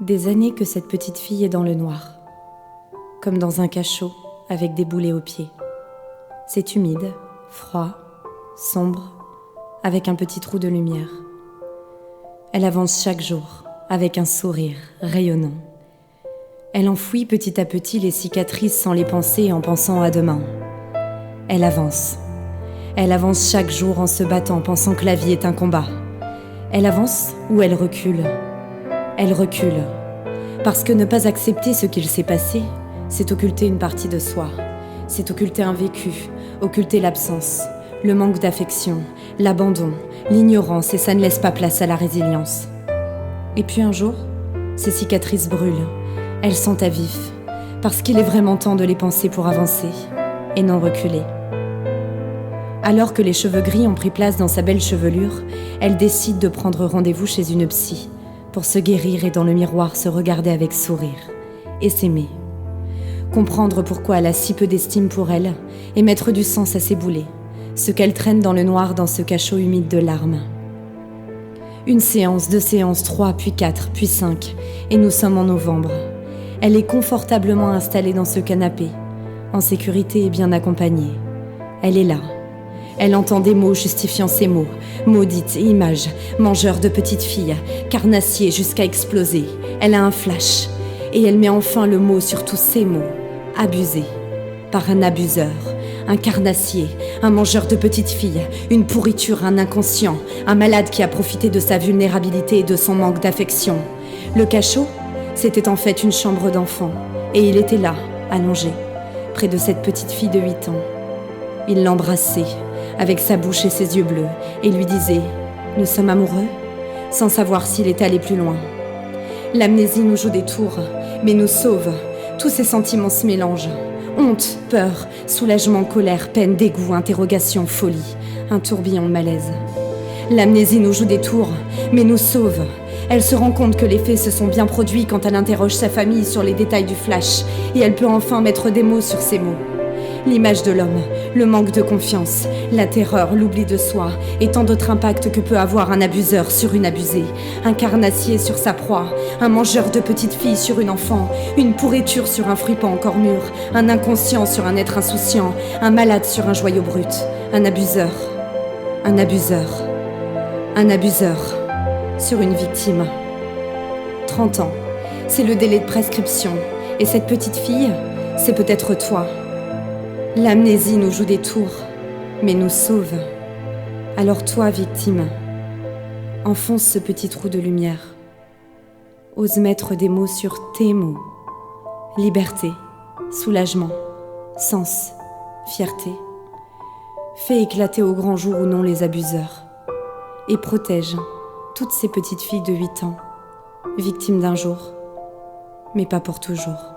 Des années que cette petite fille est dans le noir, comme dans un cachot avec des boulets aux pieds. C'est humide, froid, sombre, avec un petit trou de lumière. Elle avance chaque jour, avec un sourire rayonnant. Elle enfouit petit à petit les cicatrices sans les penser en pensant à demain. Elle avance. Elle avance chaque jour en se battant, pensant que la vie est un combat. Elle avance ou elle recule. Elle recule. Parce que ne pas accepter ce qu'il s'est passé, c'est occulter une partie de soi. C'est occulter un vécu, occulter l'absence, le manque d'affection, l'abandon, l'ignorance, et ça ne laisse pas place à la résilience. Et puis un jour, ces cicatrices brûlent. Elles sont à vif, parce qu'il est vraiment temps de les penser pour avancer, et non reculer. Alors que les cheveux gris ont pris place dans sa belle chevelure, elle décide de prendre rendez-vous chez une psy, pour se guérir et dans le miroir se regarder avec sourire, et s'aimer. Comprendre pourquoi elle a si peu d'estime pour elle, et mettre du sens à ses boulets, ce qu'elle traîne dans le noir dans ce cachot humide de larmes. Une séance, 2 séances, 3, puis 4, puis 5, et nous sommes en novembre. Elle est confortablement installée dans ce canapé, en sécurité et bien accompagnée. Elle est là. Elle entend des mots justifiant ses mots, maudite, image, mangeur de petite fille, carnassier jusqu'à exploser. Elle a un flash, et elle met enfin le mot sur tous ces mots. Abusé, par un abuseur, un carnassier, un mangeur de petite fille, une pourriture, un inconscient, un malade qui a profité de sa vulnérabilité et de son manque d'affection. Le cachot, c'était en fait une chambre d'enfant, et il était là, allongé, près de cette petite fille de 8 ans. Il l'embrassait, avec sa bouche et ses yeux bleus, et lui disait « Nous sommes amoureux ?» sans savoir s'il est allé plus loin. L'amnésie nous joue des tours, mais nous sauve. Tous ces sentiments se mélangent. Honte, peur, soulagement, colère, peine, dégoût, interrogation, folie. Un tourbillon de malaise. L'amnésie nous joue des tours, mais nous sauve. Elle se rend compte que les faits se sont bien produits quand elle interroge sa famille sur les détails du flash, et elle peut enfin mettre des mots sur ces mots. L'image de l'homme, le manque de confiance, la terreur, l'oubli de soi, et tant d'autres impacts que peut avoir un abuseur sur une abusée, un carnassier sur sa proie, un mangeur de petites filles sur une enfant, une pourriture sur un fruit pas encore mûr, un inconscient sur un être insouciant, un malade sur un joyau brut, un abuseur, un abuseur, un abuseur sur une victime. 30 ans, c'est le délai de prescription, et cette petite fille, c'est peut-être toi. L'amnésie nous joue des tours, mais nous sauve. Alors toi, victime, enfonce ce petit trou de lumière. Ose mettre des mots sur tes mots. Liberté, soulagement, sens, fierté. Fais éclater au grand jour ou non les abuseurs. Et protège toutes ces petites filles de 8 ans, victimes d'un jour, mais pas pour toujours.